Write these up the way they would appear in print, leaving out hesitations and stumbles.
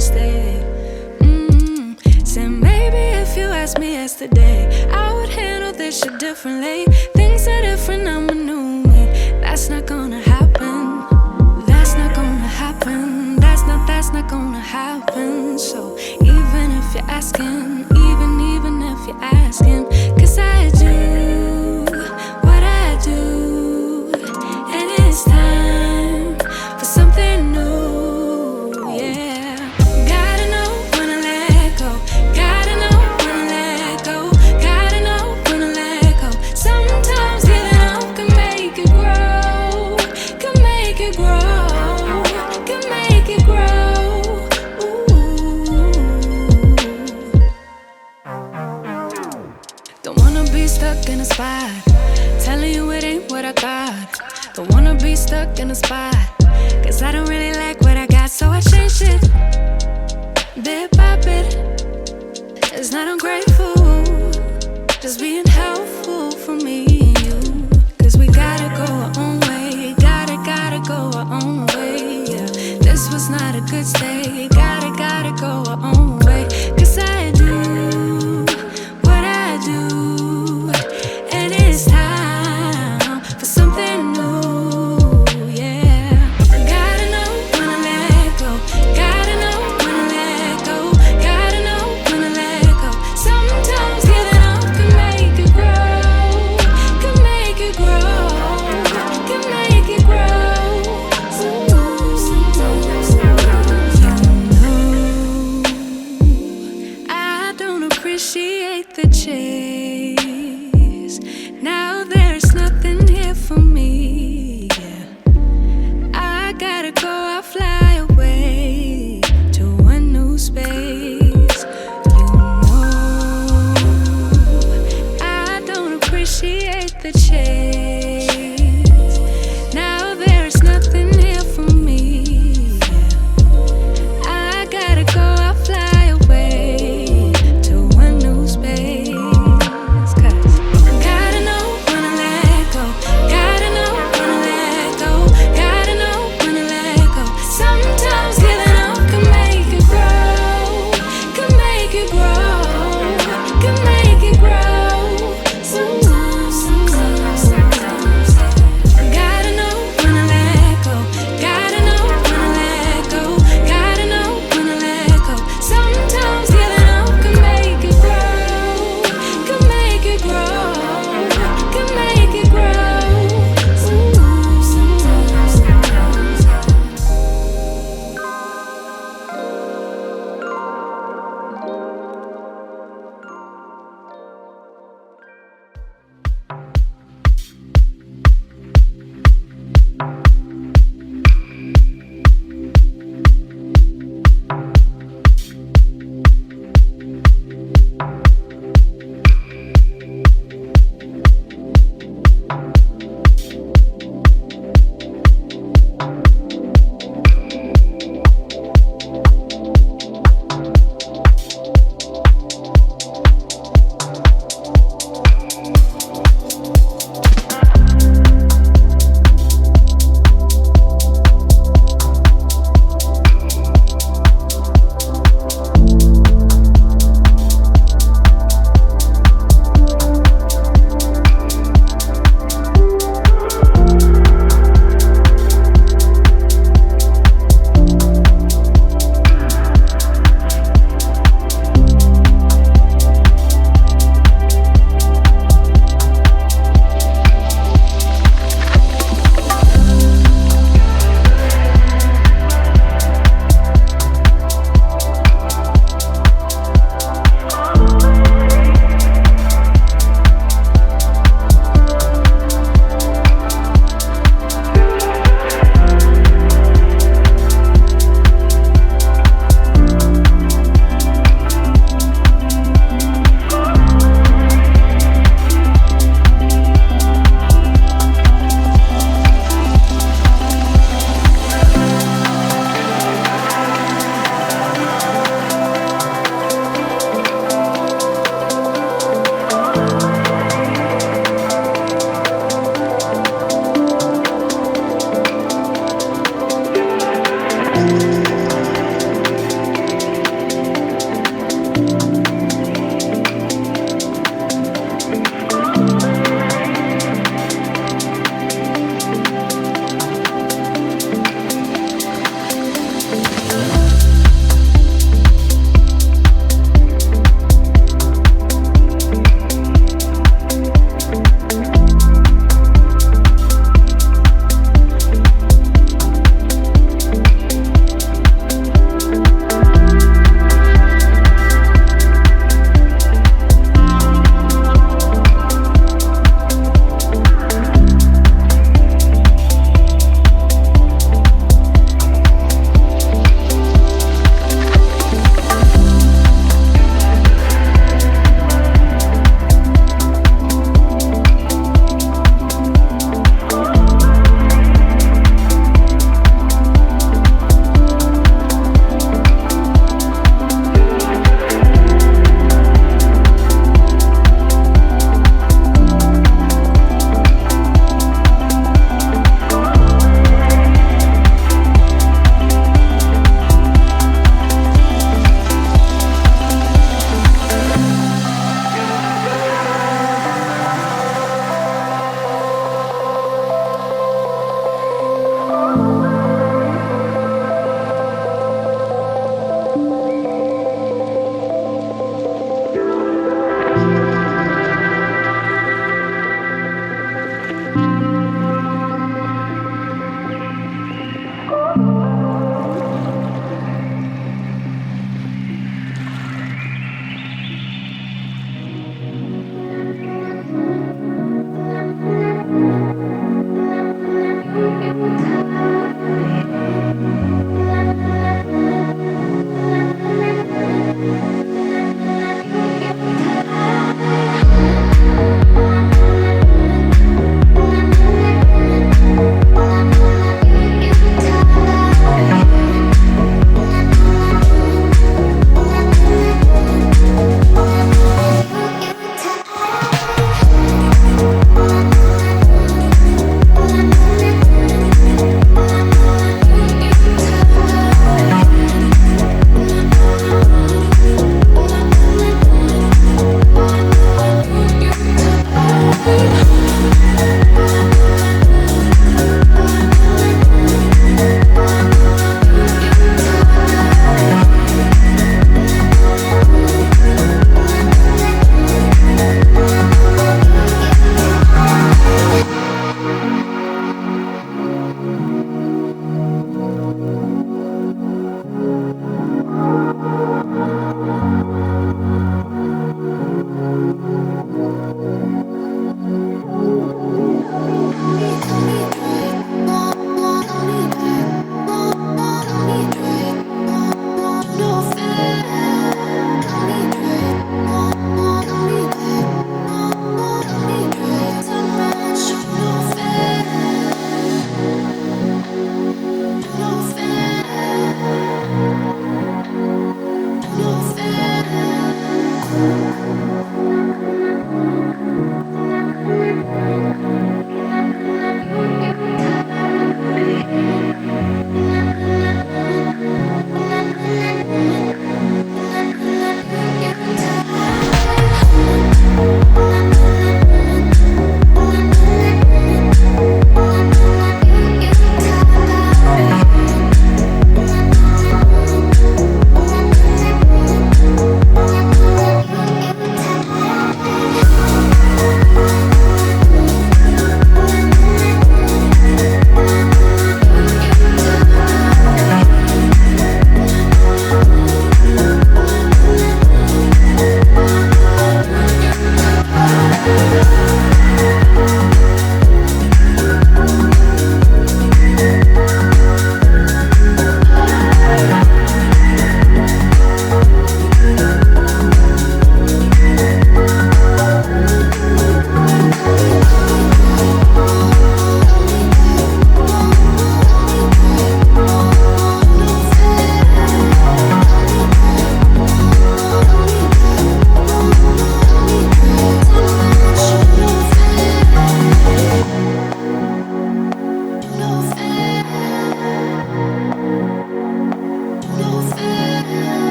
was there. Said maybe if you asked me yesterday, I would handle this shit differently. Things are different, I'm a new me. That's not gonna happen. That's not gonna happen. That's not gonna happen. So even if you're asking, even if you're asking, 'cause I do what I do, and it's time for something new, yeah. Gotta know when to let go. Gotta know when to let go. Gotta know when to let go. Sometimes giving up can make it grow. Can make it grow. Can make it grow. Ooh. Don't wanna be stuck in a spot, telling you it ain't what I got. Don't wanna be stuck in a spot, 'cause I don't really like what I got, so I changed it bit by bit. It's not ungrateful, just being helpful for me and you. 'Cause we gotta go our own way, gotta go our own way, yeah. This was not a good stay, gotta go our own way. 'Cause I do what I do, and it's time for something new, yeah. Gotta know when to let go. Gotta know when to let go. Gotta know when to let go. Sometimes giving up can make it grow. Can make it grow. Can make it grow. Ooh. I don't appreciate the chase. Now there's nothing here for me, yeah. I gotta go, I fly away to a new space. You know, I don't appreciate the chase. Now there's nothing here for me, yeah. I gotta go, I fly away to a new space. 'Cause gotta know when to let go. Gotta know when to let go. Gotta know when to let go. Sometimes giving up can make it grow. Can make it grow. Can make it grow. Sometimes. Gotta know when to let go. Gotta know when to let go. Gotta know when to let go. Sometimes giving up can make it grow. Can make it grow. Can make it grow.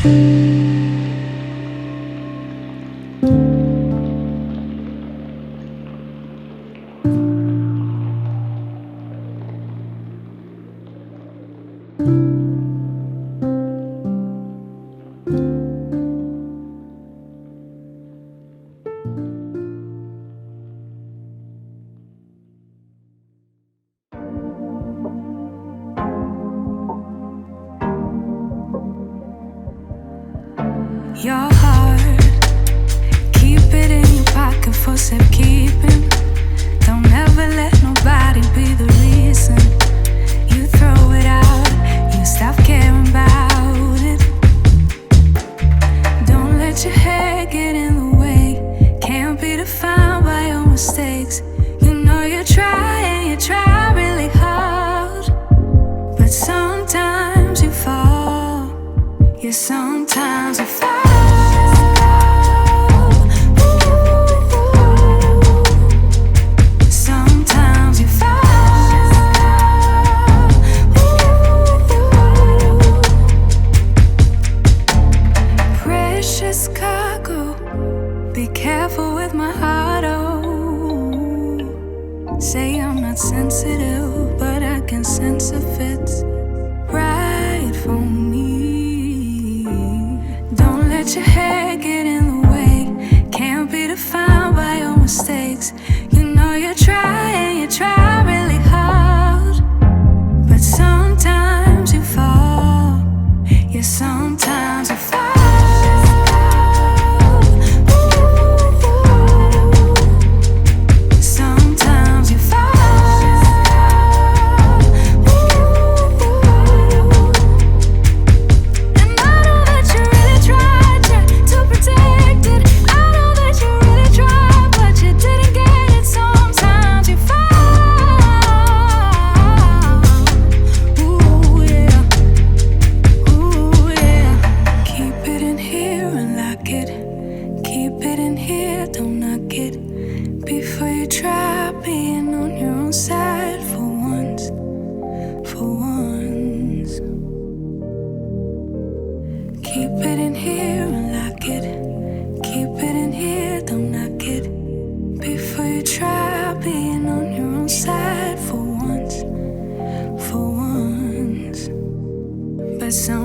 Your heart, keep it in your pocket for safekeeping. Don't ever let nobody be the reason you throw it out, you stop caring about it. Don't let your head get in the way, can't be defined by your mistakes. You know you try really hard, but sometimes you fall, yeah, sometimes you fall. Say I'm not sensitive, but I can sense if it's right for me. Don't let your head get in the way, can't be defined by your mistakes. You know you try really hard, but sometimes you fall, yeah, sometimes you fall. Some